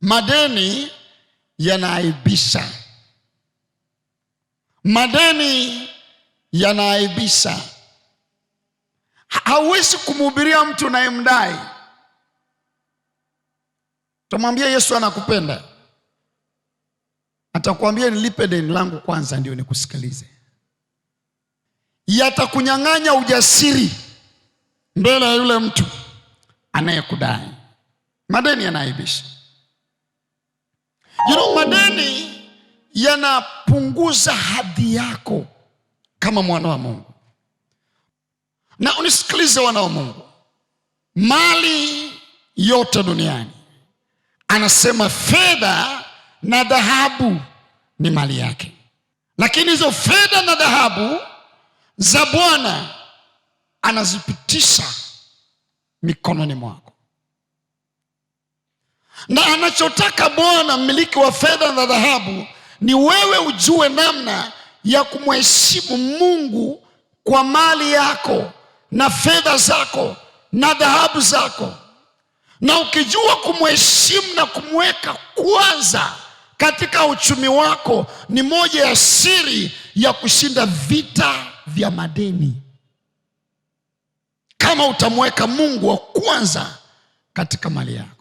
Madeni yanaaibisha. Madeni yanaaibisha. Hauwezi kumhubiria mtu unayemdai. Tumwambia Yesu anakupenda, atakwambia nilipe deni langu kwanza ndio nikusikilize. Yatakunyang'anya ujasiri mbele ya yule mtu anayekudai. Madeni yanaaibisha. Madeni yanapunguza hadhi yako kama mwana wa Mungu. Na unisikilize wana wa Mungu, mali yote duniani, anasema fedha na dhahabu ni mali yake, lakini hizo fedha na dhahabu za Bwana anazipitisha mikononi mwako. Na anachotaka Bwana, mmiliki wa fedha na dhahabu, ni wewe ujue namna ya kumheshimu Mungu kwa mali yako na fedha zako na dhahabu zako. Na ukijua kumheshimu na kumweka kwanza katika uchumi wako, ni moja ya siri ya kushinda vita vya madeni. Kama utamweka Mungu wa kwanza katika mali yako.